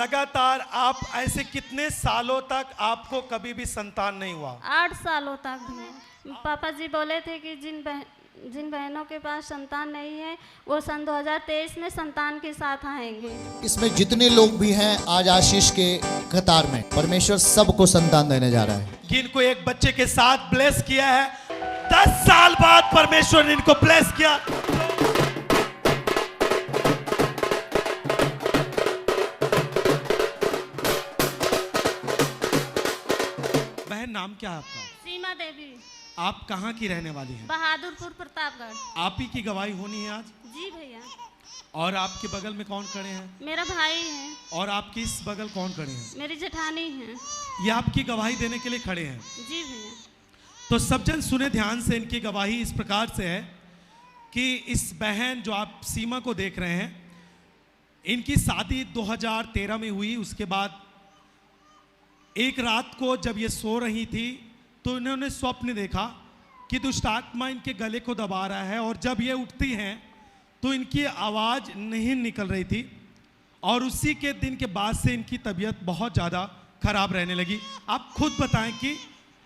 लगातार आप ऐसे कितने सालों तक आपको कभी भी संतान नहीं हुआ? 8 सालों तक भी। पापा जी बोले थे कि जिन बहनों के पास संतान नहीं है वो सन 2023 में संतान के साथ आएंगे। इसमें जितने लोग भी हैं आज आशीष के कतार में, परमेश्वर सबको संतान देने जा रहा है। जिनको एक बच्चे के साथ ब्लेस किया है, 10 साल बाद परमेश्वर ने इनको ब्लेस किया। बहन, नाम क्या है आपका? सीमा देवी। आप कहाँ की रहने वाली हैं? बहादुरपुर, प्रतापगढ़। आप ही की गवाही होनी है आज? जी भैया। और आपके बगल में कौन खड़े हैं? मेरा भाई है। और आपकी इस बगल कौन खड़े हैं? मेरी जेठानी है। ये आपकी गवाही देने के लिए खड़े हैं। जी भैया। तो सब जन सुने ध्यान से। इनकी गवाही इस प्रकार से है कि इस बहन जो आप सीमा को देख रहे हैं, इनकी शादी 2013 में हुई। उसके बाद एक रात को जब ये सो रही थी तो इन्होंने स्वप्न देखा कि दुष्ट आत्मा इनके गले को दबा रहा है, और जब ये उठती हैं तो इनकी आवाज़ नहीं निकल रही थी। और उसी के दिन के बाद से इनकी तबीयत बहुत ज़्यादा खराब रहने लगी। आप खुद बताएं कि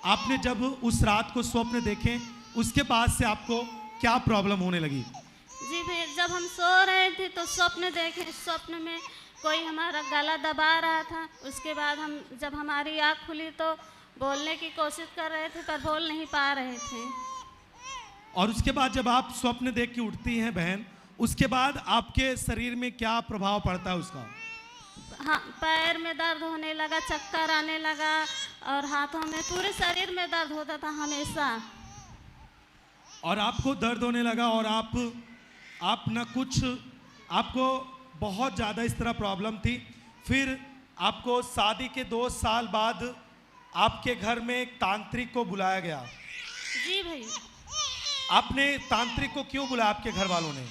आपने जब उस रात को स्वप्न देखे उसके बाद से आपको क्या प्रॉब्लम होने लगी? जी भैया, जब हम सो रहे थे तो स्वप्न देखे। स्वप्न में कोई हमारा गला दबा रहा था। उसके बाद जब हमारी आँख खुली तो बोलने की कोशिश कर रहे थे पर बोल नहीं पा रहे थे। और उसके बाद जब आप स्वप्न देख के उठती हैं बहन, उसके बाद आपके शरीर में क्या प्रभाव पड़ता है उसका? हाँ, पैर में दर्द होने लगा, चक्कर आने लगा, और हाथों में, पूरे शरीर में दर्द होता था हमेशा। और आपको दर्द होने लगा, और आप ना कुछ, आपको बहुत ज़्यादा इस तरह प्रॉब्लम थी। फिर आपको शादी के 2 साल बाद आपके घर में एक तांत्रिक को बुलाया गया। जी भैया। आपने तांत्रिक को क्यों बुलाया आपके घर वालों ने?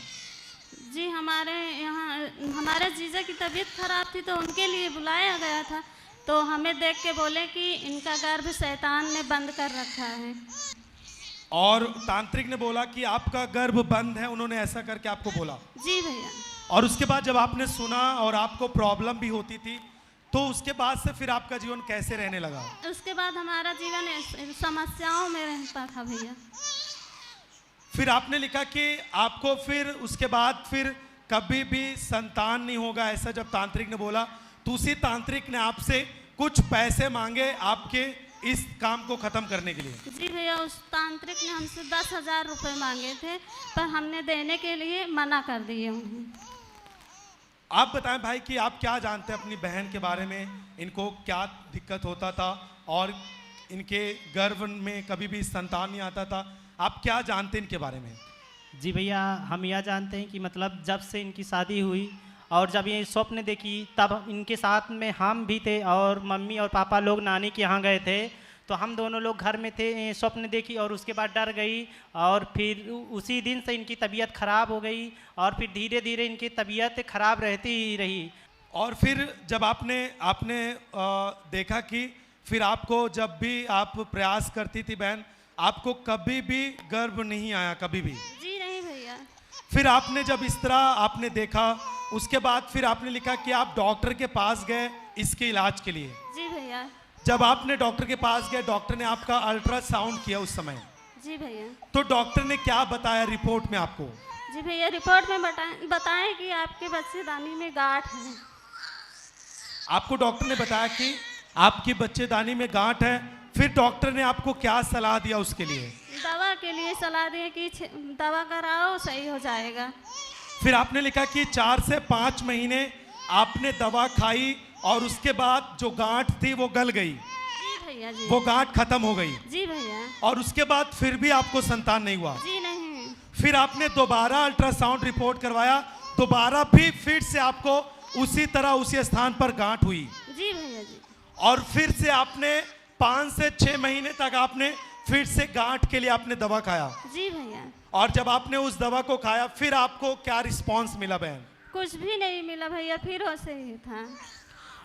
जी, हमारे यहाँ हमारे जीजा की तबीयत खराब थी तो उनके लिए बुलाया गया था। तो हमें देख के बोले कि इनका गर्भ शैतान ने बंद कर रखा है। और तांत्रिक ने बोला कि आपका गर्भ बंद है, उन्होंने ऐसा करके आपको बोला? जी भैया। और उसके बाद जब आपने सुना और आपको प्रॉब्लम भी होती थी, तो उसके बाद से फिर आपका जीवन कैसे रहने लगा? उसके बाद हमारा जीवन समस्याओं में रहता था भैया। फिर आपने लिखा कि आपको फिर उसके बाद फिर कभी भी संतान नहीं होगा, ऐसा जब तांत्रिक ने बोला तो उसी तांत्रिक ने आपसे कुछ पैसे मांगे आपके इस काम को खत्म करने के लिए। जी भैया, उस तांत्रिक ने हमसे 10,000 रुपये मांगे थे पर हमने देने के लिए मना कर दिए उन्हें। आप बताएं भाई कि आप क्या जानते हैं अपनी बहन के बारे में, इनको क्या दिक्कत होता था और इनके गर्भ में कभी भी संतान नहीं आता था, आप क्या जानते हैं इनके बारे में? जी भैया, हम यह जानते हैं कि मतलब जब से इनकी शादी हुई और जब ये स्वप्न देखी तब इनके साथ में हम भी थे, और मम्मी और पापा लोग नानी के यहाँ गए थे तो हम दोनों लोग घर में थे। स्वप्न देखी और उसके बाद डर गई, और फिर उसी दिन से इनकी तबीयत खराब हो गई, और फिर धीरे धीरे इनकी तबीयत खराब रहती ही रही। और फिर जब आपने देखा कि फिर आपको जब भी आप प्रयास करती थी बहन, आपको कभी भी गर्भ नहीं आया, कभी भी? जी नहीं भैया। फिर आपने जब इस तरह आपने देखा, उसके बाद फिर आपने लिखा कि आप डॉक्टर के पास गए इसके इलाज के लिए। जी भैया। जब आपने डॉक्टर के पास गए, डॉक्टर ने आपका अल्ट्रासाउंड किया उस समय, जी भैया। तो डॉक्टर ने क्या बताया रिपोर्ट में आपको? जी भैया, रिपोर्ट में बताएं कि आपके बच्चेदानी में गांठ है। आपको डॉक्टर ने बताया कि आपकी बच्चेदानी में गांठ है। फिर डॉक्टर ने आपको क्या सलाह दिया उसके लिए? दवा के लिए सलाह दी कि दवा कराओ, सही हो जाएगा। फिर आपने लिखा कि 4 से 5 महीने आपने दवा खाई और उसके बाद जो गांठ थी वो गल गई। जी भैया। जी। वो गांठ खत्म हो गई। जी भैया। और उसके बाद फिर भी आपको संतान नहीं हुआ? जी नहीं। फिर आपने दोबारा अल्ट्रासाउंड रिपोर्ट करवाया, दोबारा भी फिर से आपको उसी तरह उसी स्थान पर गांठ हुई? जी भैया। जी। और फिर से आपने 5 से 6 महीने तक आपने फिर से गांठ के लिए आपने दवा खाया? जी भैया। और जब आपने उस दवा को खाया फिर आपको क्या रिस्पांस मिला बहन? कुछ भी नहीं मिला भैया, फिर वैसे ही था।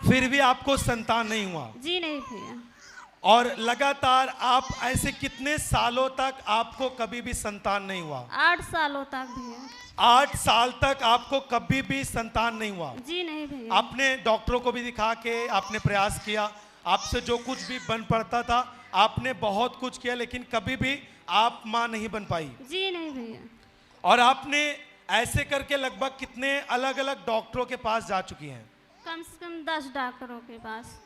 फिर भी आपको संतान नहीं हुआ? जी नहीं भैया। और लगातार आप ऐसे कितने सालों तक आपको कभी भी संतान नहीं हुआ? 8 सालों तक भैया। 8 साल तक आपको कभी भी संतान नहीं हुआ? जी नहीं भैया। आपने डॉक्टरों को भी दिखा के आपने प्रयास किया, आपसे जो कुछ भी बन पड़ता था आपने बहुत कुछ किया, लेकिन कभी भी आप माँ नहीं बन पाई? जी नहीं भैया। और आपने ऐसे करके लगभग कितने अलग अलग डॉक्टरों के पास जा चुकी हैं? कम से कम 10 डॉक्टरों के पास।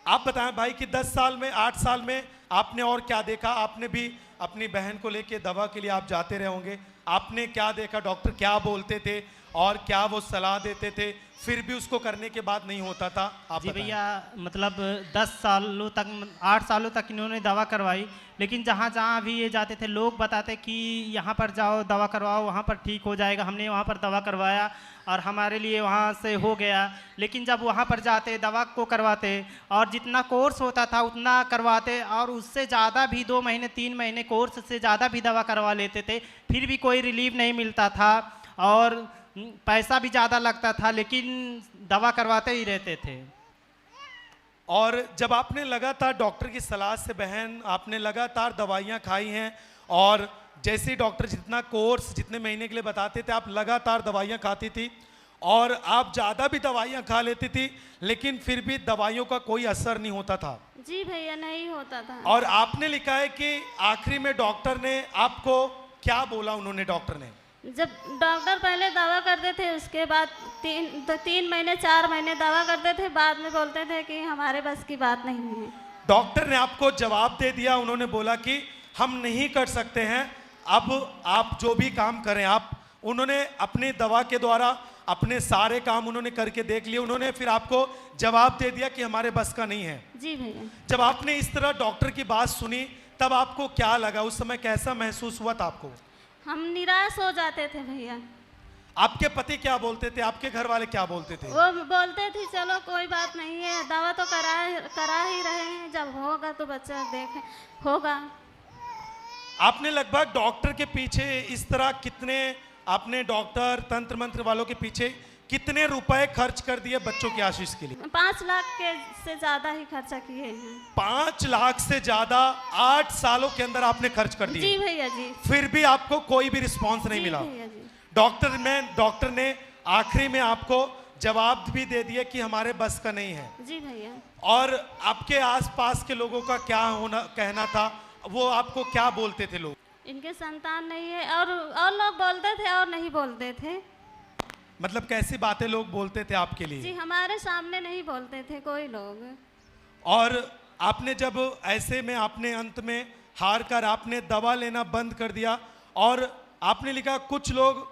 आप बताएं भाई कि 10 साल में 8 साल में आपने और क्या देखा? आपने भी अपनी बहन को लेके दवा के लिए आप जाते रहे होंगे, आपने क्या देखा? डॉक्टर क्या बोलते थे और क्या वो सलाह देते थे, फिर भी उसको करने के बाद नहीं होता था? आप जी बताएं। भैया, मतलब 10 सालों तक 8 सालों तक इन्होंने दवा करवाई, लेकिन जहाँ जहाँ भी ये जाते थे लोग बताते कि यहाँ पर जाओ दवा करवाओ, वहाँ पर ठीक हो जाएगा। हमने वहाँ पर दवा करवाया और हमारे लिए वहाँ से हो गया, लेकिन जब वहाँ पर जाते दवा को करवाते और जितना कोर्स होता था उतना करवाते और उससे ज़्यादा भी 2 महीने 3 महीने कोर्स से ज़्यादा भी दवा करवा लेते थे, फिर भी कोई रिलीफ नहीं मिलता था और पैसा भी ज़्यादा लगता था, लेकिन दवा करवाते ही रहते थे। और जब आपने लगातार डॉक्टर की सलाह से बहन आपने लगातार दवाइयाँ खाई हैं और जैसे ही डॉक्टर जितना कोर्स जितने महीने के लिए बताते थे आप लगातार दवाइयाँ खाती थी और आप ज़्यादा भी दवाइयाँ खा लेती थी, लेकिन फिर भी दवाइयों का कोई असर नहीं होता था? जी भैया नहीं होता था। और आपने लिखा है कि आखिरी में डॉक्टर ने आपको क्या बोला? उन्होंने डॉक्टर ने जब डॉक्टर पहले दवा करते थे उसके बाद 3 महीने 4 महीने दवा करते थे, बाद में बोलते थे कि हमारे बस की बात नहीं है। डॉक्टर ने आपको जवाब दे दिया, उन्होंने बोला कि हम नहीं कर सकते हैं, अब आप जो भी काम करें आप। उन्होंने अपनी दवा के द्वारा अपने सारे काम उन्होंने करके देख लिए, उन्होंने फिर आपको जवाब दे दिया कि हमारे बस का नहीं है। जी भैया। जब आपने इस तरह डॉक्टर की बात सुनी तब आपको क्या लगा? उस समय कैसा महसूस हुआ था आपको? हम निराश हो जाते थे भैया। आपके पति क्या बोलते थे? आपके घर वाले क्या बोलते थे? वो बोलते थे चलो कोई बात नहीं है, दवा तो करा ही रहे हैं, जब होगा तो बच्चा देखे होगा। आपने लगभग डॉक्टर के पीछे इस तरह कितने, आपने डॉक्टर तंत्र मंत्र वालों के पीछे कितने रुपए खर्च कर दिए बच्चों की आशीष के लिए? 5 लाख के से ज्यादा ही खर्चा किए हैं। 5 लाख से ज्यादा 8 सालों के अंदर आपने खर्च कर दिए? जी भैया जी। फिर भी आपको कोई भी रिस्पांस नहीं मिला? भैया जी। डॉक्टर ने आखिरी में आपको जवाब भी दे दिया कि हमारे बस का नहीं है। जी भैया। और आपके आसपास के लोगों का क्या कहना था? वो आपको क्या बोलते थे लोग? इनके संतान नहीं है और लोग बोलते थे और नहीं बोलते थे। मतलब कैसी बातें लोग बोलते थे आपके लिए? जी हमारे सामने नहीं बोलते थे कोई लोग। और आपने जब ऐसे में आपने अंत में हार कर आपने दवा लेना बंद कर दिया और आपने लिखा कुछ लोग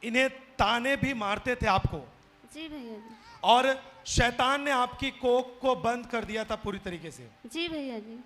इन्हें ताने भी मारते थे आपको। जी भैया जी। और शैतान ने आपकी कोख को बंद कर दिया था पूरी तरीके से। जी भैया जी।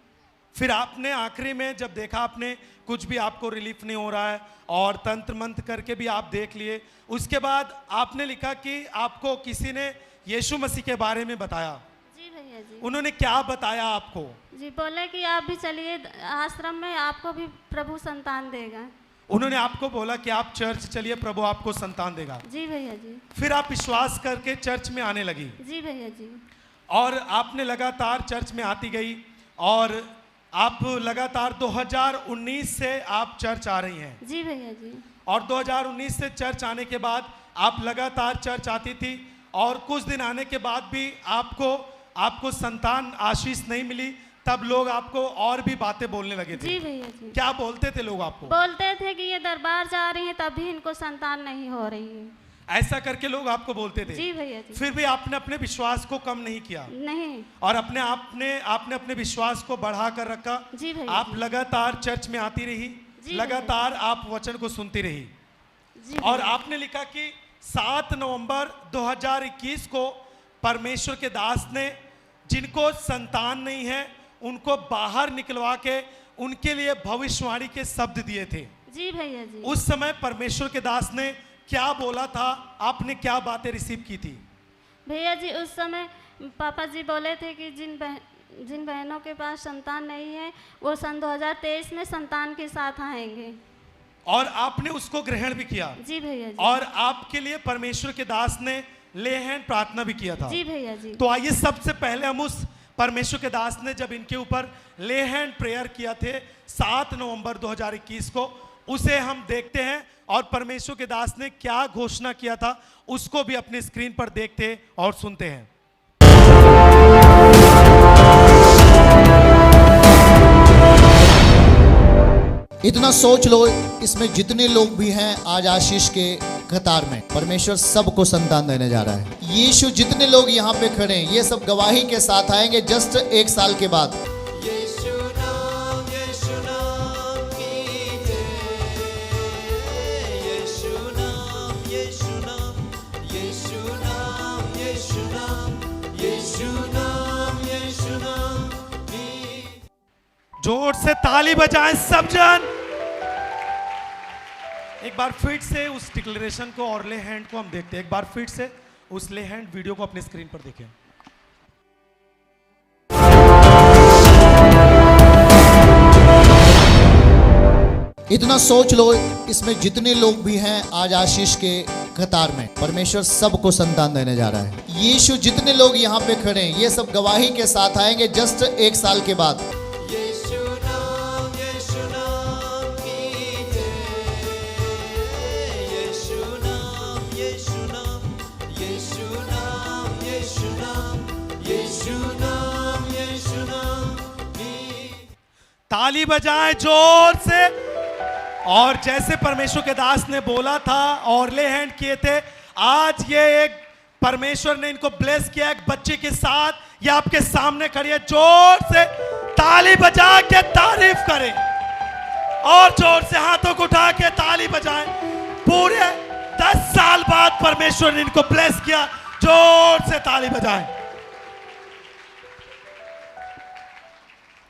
फिर आपने आखिरी में जब देखा आपने कुछ भी आपको रिलीफ नहीं हो रहा है और तंत्र मंत्र करके भी आप देख लिए, उसके बाद आपने लिखा कि आपको किसी ने यीशु मसीह के बारे में बताया। जी भैया जी। उन्होंने क्या बताया आपको? जी बोले कि आप भी चलिए आश्रम में, आपको भी प्रभु संतान देगा। उन्होंने आपको बोला कि आप चर्च चलिए, प्रभु आपको संतान देगा। जी भैया जी। फिर आप विश्वास करके चर्च में आने लगी। जी भैया जी। और आपने लगातार चर्च में आती गई और आप लगातार 2019 से आप चर्च आ रही हैं। जी भैया जी। और 2019 से चर्च आने के बाद आप लगातार चर्च आती थी और कुछ दिन आने के बाद भी आपको संतान आशीष नहीं मिली, तब लोग आपको और भी बातें बोलने लगे थे। जी भैया जी। क्या बोलते थे लोग आपको? बोलते थे कि ये दरबार जा रही है तब भी इनको संतान नहीं हो रही है, ऐसा करके लोग आपको बोलते थे। जी भैया जी। फिर भी आपने अपने विश्वास को कम नहीं किया नहीं। और आपने अपने विश्वास को बढ़ा कर रखा। जी भैया आप लगातार चर्च में आती रही, लगातार आप वचन को सुनती रही। जी। और आपने लिखा कि 7 नवंबर 2021 को परमेश्वर के दास ने जिनको संतान नहीं है उनको बाहर निकलवा के उनके लिए भविष्यवाणी के शब्द दिए थे। जी भैया जी। उस समय परमेश्वर के दास ने क्या बोला था? आपने क्या बातें रिसीव की थी? भैया जी उस समय पापा जी बोले थे कि जिन बहनों के पास संतान नहीं है वो सन 2023 में संतान के साथ आएंगे। और आपने उसको ग्रहण भी किया। जी भैया जी। और आपके लिए परमेश्वर के दास ने ले हैंड प्रार्थना भी किया था। जी भैया जी। तो आइए सबसे पहले हम उस परमेश्वर के दास ने जब इनके ऊपर ले हैंड प्रेयर किया थे 7 नवंबर 2021 को, उसे हम देखते हैं और परमेश्वर के दास ने क्या घोषणा किया था उसको भी अपनी स्क्रीन पर देखते और सुनते हैं। इतना सोच लो, इसमें जितने लोग भी हैं आज आशीष के कतार में, परमेश्वर सबको संतान देने जा रहा है। यीशु जितने लोग यहाँ पे खड़े हैं, ये सब गवाही के साथ आएंगे जस्ट 1 साल के बाद। यीशु नाम की जय, यीशु नाम, यीशु नाम, यीशु नाम, यीशु नाम, यीशु नाम, यीशु नाम की। जोर से ताली बजाएं सब जन। एक बार फिर से उस डिक्लेरेशन को और ले हैंड को हम देखते हैं। एक बार फिर से उस ले हैंड वीडियो को अपनी स्क्रीन पर देखें। इतना सोच लो, इसमें जितने लोग भी हैं आज आशीष के कतार में, परमेश्वर सबको संतान देने जा रहा है। यीशु जितने लोग यहाँ पे खड़े हैं, ये सब गवाही के साथ आएंगे जस्ट 1 साल के बाद। यीशु नाम की जय, यीशु नाम, यीशु नाम, यीशु नाम, यीशु नाम, यीशु नाम, यीशु नाम की। ताली बजाएं जोर से। और जैसे परमेश्वर के दास ने बोला था और ले हैंड किए थे, आज ये एक परमेश्वर ने इनको ब्लेस किया एक बच्चे के साथ। ये आपके सामने खड़ी है। जोर से ताली बजा के तारीफ करें और जोर से हाथों को उठा के ताली बजाएं। पूरे 10 साल बाद परमेश्वर ने इनको ब्लेस किया। जोर से ताली बजाएं।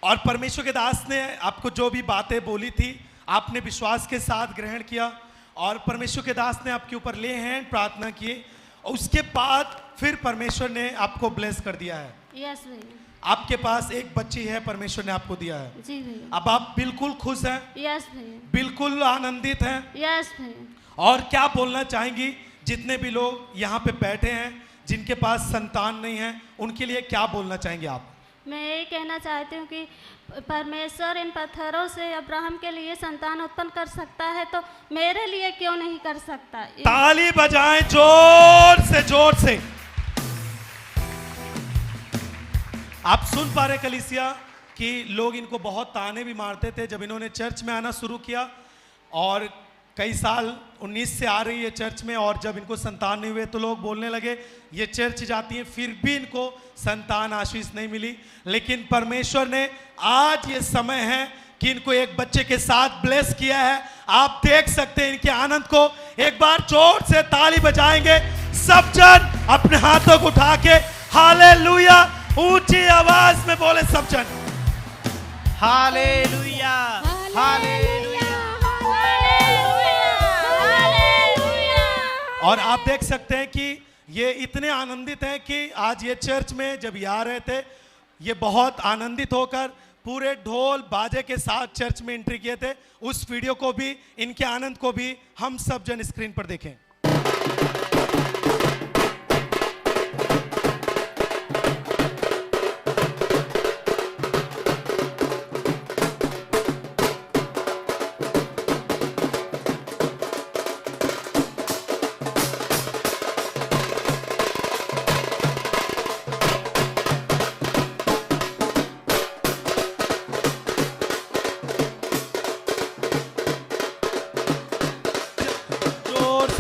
और परमेश्वर के दास ने आपको जो भी बातें बोली थी, आपने विश्वास के साथ ग्रहण किया और परमेश्वर के दास ने आपके ऊपर ले हैंड प्रार्थना की। उसके बाद फिर परमेश्वर ने आपको ब्लेस कर दिया है। यस भैया। आपके पास एक बच्ची है, परमेश्वर ने आपको दिया है। जी भैया। अब आप बिल्कुल खुश हैं, यस भैया। बिल्कुल आनंदित हैं। यस भैया। और क्या बोलना चाहेंगी जितने भी लोग यहाँ पे बैठे हैं जिनके पास संतान नहीं है, उनके लिए क्या बोलना चाहेंगे आप? मैं यही कहना चाहती हूँ कि परमेश्वर इन पत्थरों से अब्राहम के लिए संतान उत्पन्न कर सकता है, तो मेरे लिए क्यों नहीं कर सकता? ताली बजाएं जोर से, जोर से। आप सुन पा रहे कलीसिया कि लोग इनको बहुत ताने भी मारते थे जब इन्होंने चर्च में आना शुरू किया। और कई साल 19 से आ रही है चर्च में, और जब इनको संतान नहीं हुए तो लोग बोलने लगे ये चर्च जाती है फिर भी इनको संतान आशीष नहीं मिली। लेकिन परमेश्वर ने आज ये समय है कि इनको एक बच्चे के साथ ब्लेस किया है। आप देख सकते हैं इनके आनंद को। एक बार जोर से ताली बजाएंगे सब जन, अपने हाथों को उठा के हालेलुया ऊंची आवाज में बोले सब जन। Hallelujah, hallelujah. और आप देख सकते हैं कि ये इतने आनंदित हैं कि आज ये चर्च में जब ये आ रहे थे, ये बहुत आनंदित होकर पूरे ढोल बाजे के साथ चर्च में एंट्री किए थे। उस वीडियो को भी, इनके आनंद को भी हम सब जन स्क्रीन पर देखें।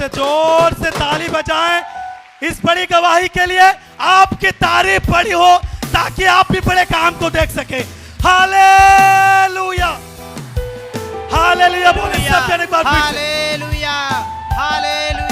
जोर से ताली बजाएं इस बड़ी गवाही के लिए। आपकी तारीफ बड़ी हो ताकि आप भी बड़े काम को देख सके। हालेलुया, हालेलुया बोले सब जन एक बार फिर से। Hallelujah, hallelujah.